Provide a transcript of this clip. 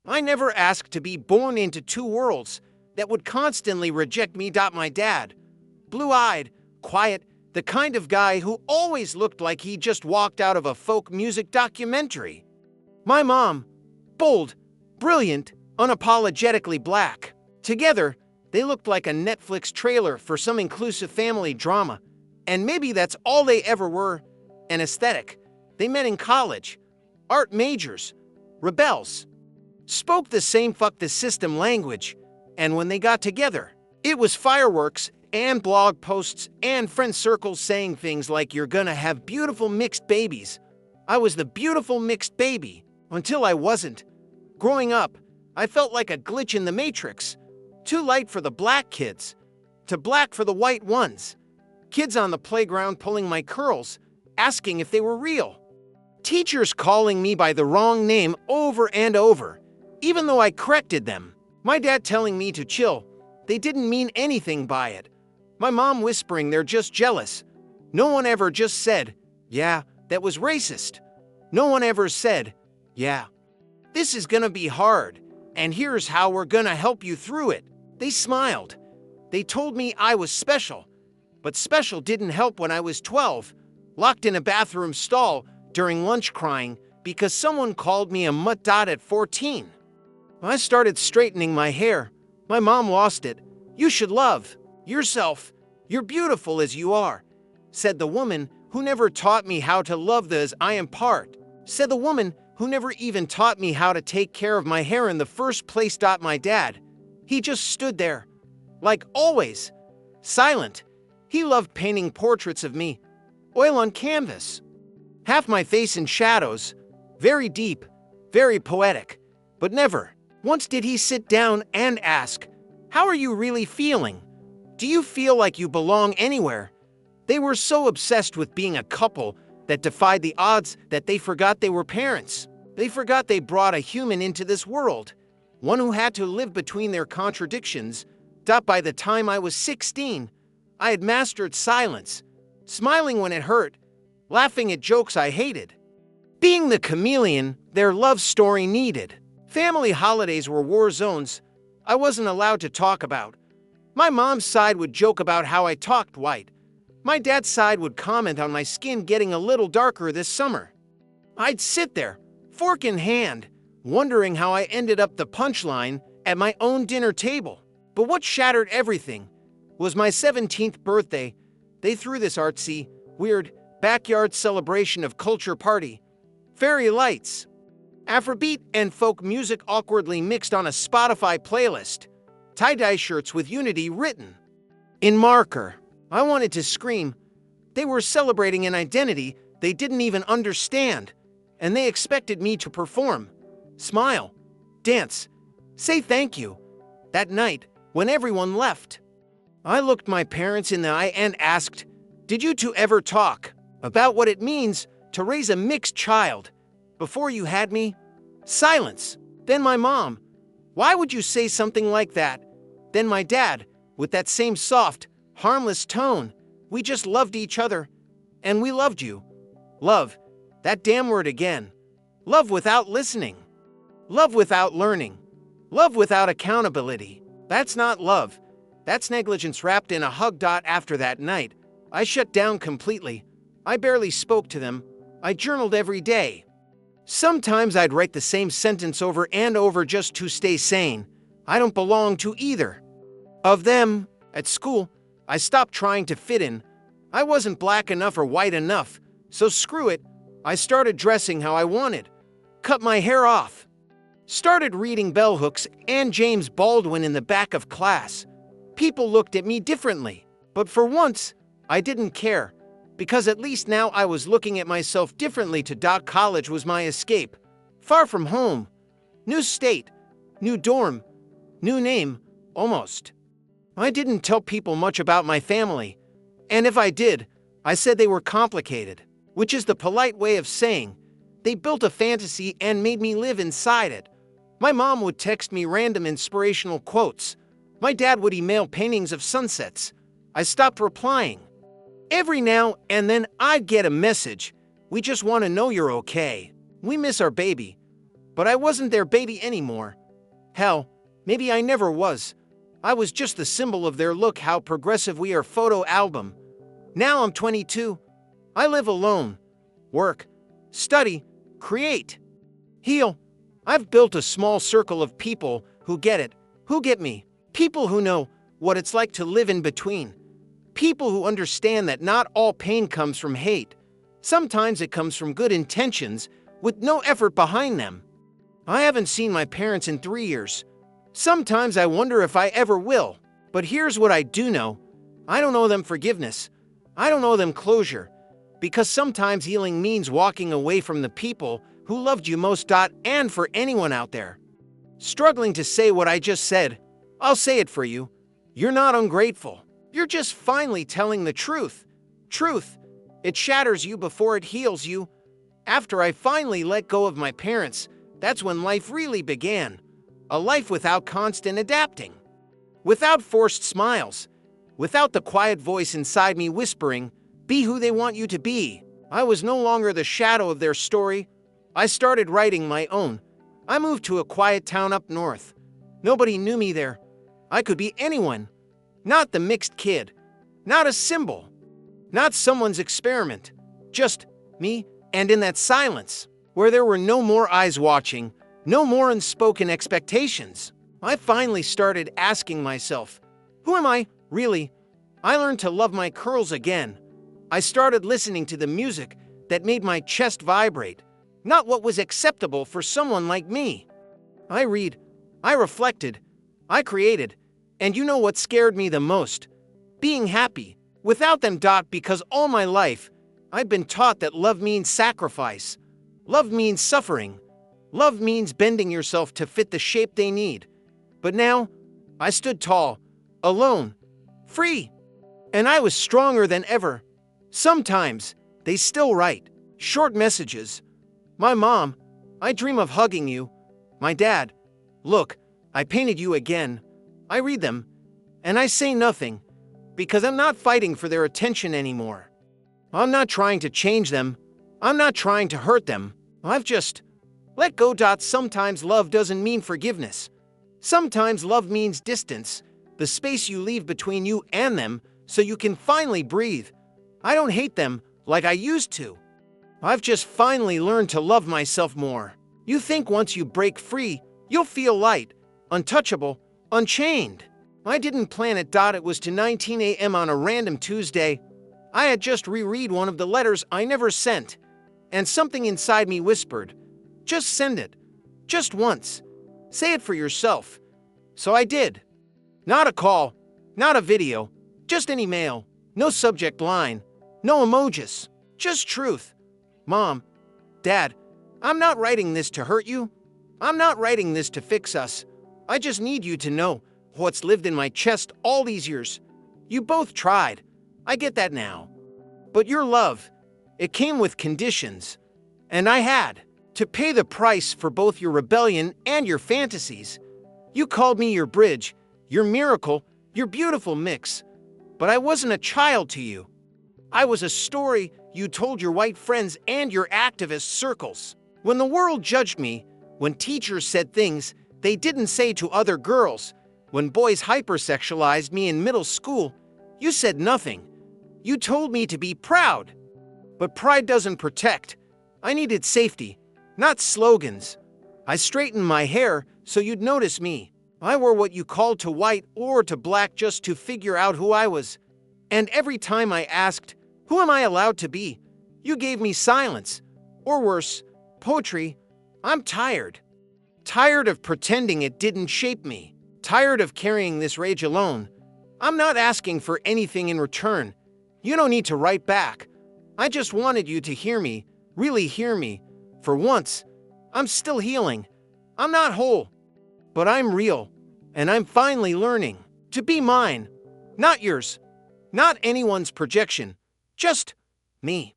I never asked to be born into two worlds that would constantly reject me. My dad, blue-eyed, quiet, the kind of guy who always looked like he just walked out of a folk music documentary. My mom, bold, brilliant, unapologetically black. Together, they looked like a Netflix trailer for some inclusive family drama. And maybe that's all they ever were, an aesthetic. They met in college, art majors, rebels, spoke the same fuck the system language, and when they got together, it was fireworks and blog posts and friend circles saying things like you're gonna have beautiful mixed babies. I was the beautiful mixed baby, until I wasn't. Growing up, I felt like a glitch in the matrix, too light for the black kids, too black for the white ones. Kids on the playground pulling my curls, asking if they were real. Teachers calling me by the wrong name over and over, even though I corrected them. My dad telling me to chill. They didn't mean anything by it. My mom whispering they're just jealous. No one ever just said, yeah, that was racist. No one ever said, yeah, this is gonna be hard, and here's how we're gonna help you through it. They smiled. They told me I was special. But special didn't help when I was 12, locked in a bathroom stall during lunch crying because someone called me a mutt. At 14. I started straightening my hair. My mom lost it. You should love yourself. You're beautiful as you are, said the woman who never taught me how to love the as I am part, said the woman who never even taught me how to take care of my hair in the first place. My dad, he just stood there, like always, silent. He loved painting portraits of me, oil on canvas. Half my face in shadows, very deep, very poetic, but never once did he sit down and ask, how are you really feeling? Do you feel like you belong anywhere? They were so obsessed with being a couple that defied the odds that they forgot they were parents. They forgot they brought a human into this world, one who had to live between their contradictions. By the time I was 16, I had mastered silence, smiling when it hurt, laughing at jokes I hated. Being the chameleon their love story needed. Family holidays were war zones I wasn't allowed to talk about. My mom's side would joke about how I talked white. My dad's side would comment on my skin getting a little darker this summer. I'd sit there, fork in hand, wondering how I ended up the punchline at my own dinner table. But what shattered everything was my 17th birthday. They threw this artsy, weird, backyard celebration of culture party. Fairy lights, Afrobeat and folk music awkwardly mixed on a Spotify playlist. Tie-dye shirts with unity written in marker. I wanted to scream. They were celebrating an identity they didn't even understand, and they expected me to perform, smile, dance, say thank you. That night, when everyone left, I looked my parents in the eye and asked, did you two ever talk about what it means to raise a mixed child before you had me? Silence. Then my mom, why would you say something like that? Then my dad, with that same soft, harmless tone, we just loved each other, and we loved you. Love, that damn word again. Love without listening. Love without learning. Love without accountability. That's not love. That's negligence wrapped in a hug. After that night, I shut down completely. I barely spoke to them. I journaled every day. Sometimes I'd write the same sentence over and over just to stay sane. I don't belong to either of them. At school, I stopped trying to fit in. I wasn't black enough or white enough, so screw it. I started dressing how I wanted. Cut my hair off. Started reading bell hooks and James Baldwin in the back of class. People looked at me differently, but for once, I didn't care, because at least now I was looking at myself differently. College was my escape. Far from home. New state, new dorm, new name, almost. I didn't tell people much about my family, and if I did, I said they were complicated, which is the polite way of saying they built a fantasy and made me live inside it. My mom would text me random inspirational quotes. My dad would email paintings of sunsets. I stopped replying. Every now and then I'd get a message. We just want to know you're okay. We miss our baby. But I wasn't their baby anymore. Hell, maybe I never was. I was just the symbol of their look how progressive we are photo album. Now I'm 22. I live alone. Work, study, create, heal. I've built a small circle of people who get it, who get me. People who know what it's like to live in between. People who understand that not all pain comes from hate. Sometimes it comes from good intentions with no effort behind them. I haven't seen my parents in 3 years. Sometimes I wonder if I ever will. But here's what I do know. I don't owe them forgiveness. I don't owe them closure. Because sometimes healing means walking away from the people who loved you most. And for anyone out there struggling to say what I just said, I'll say it for you. You're not ungrateful. You're just finally telling the truth. Truth. It shatters you before it heals you. After I finally let go of my parents, that's when life really began. A life without constant adapting. Without forced smiles. Without the quiet voice inside me whispering, be who they want you to be. I was no longer the shadow of their story. I started writing my own. I moved to a quiet town up north. Nobody knew me there. I could be anyone. Not the mixed kid. Not a symbol. Not someone's experiment. Just me, and in that silence, where there were no more eyes watching, no more unspoken expectations, I finally started asking myself, who am I, really? I learned to love my curls again. I started listening to the music that made my chest vibrate, not what was acceptable for someone like me. I read, I reflected, I created, and you know what scared me the most? Being happy, without them. Because all my life, I've been taught that love means sacrifice. Love means suffering. Love means bending yourself to fit the shape they need. But now, I stood tall, alone, free, and I was stronger than ever. Sometimes, they still write short messages. My mom, I dream of hugging you. My dad, look, I painted you again. I read them, and I say nothing, because I'm not fighting for their attention anymore. I'm not trying to change them. I'm not trying to hurt them. I've just let go. Sometimes love doesn't mean forgiveness. Sometimes love means distance, the space you leave between you and them so you can finally breathe. I don't hate them like I used to. I've just finally learned to love myself more. You think once you break free, you'll feel light, untouchable, unchained. I didn't plan it. It was to 19 a.m. on a random Tuesday. I had just reread one of the letters I never sent, and something inside me whispered, just send it. Just once. Say it for yourself. So I did. Not a call, not a video, just an email. No subject line, no emojis, just truth. Mom, Dad, I'm not writing this to hurt you. I'm not writing this to fix us. I just need you to know what's lived in my chest all these years. You both tried. I get that now. But your love, it came with conditions. And I had to pay the price for both your rebellion and your fantasies. You called me your bridge, your miracle, your beautiful mix. But I wasn't a child to you. I was a story you told your white friends and your activist circles. When the world judged me, when teachers said things they didn't say to other girls, when boys hypersexualized me in middle school, you said nothing. You told me to be proud. But pride doesn't protect. I needed safety, not slogans. I straightened my hair so you'd notice me. I wore what you called to white or to black just to figure out who I was. And every time I asked, who am I allowed to be? You gave me silence. Or worse, poetry. I'm tired. Tired of pretending it didn't shape me. Tired of carrying this rage alone. I'm not asking for anything in return. You don't need to write back. I just wanted you to hear me, really hear me. For once, I'm still healing. I'm not whole. But I'm real, and I'm finally learning to be mine. Not yours. Not anyone's projection. Just me.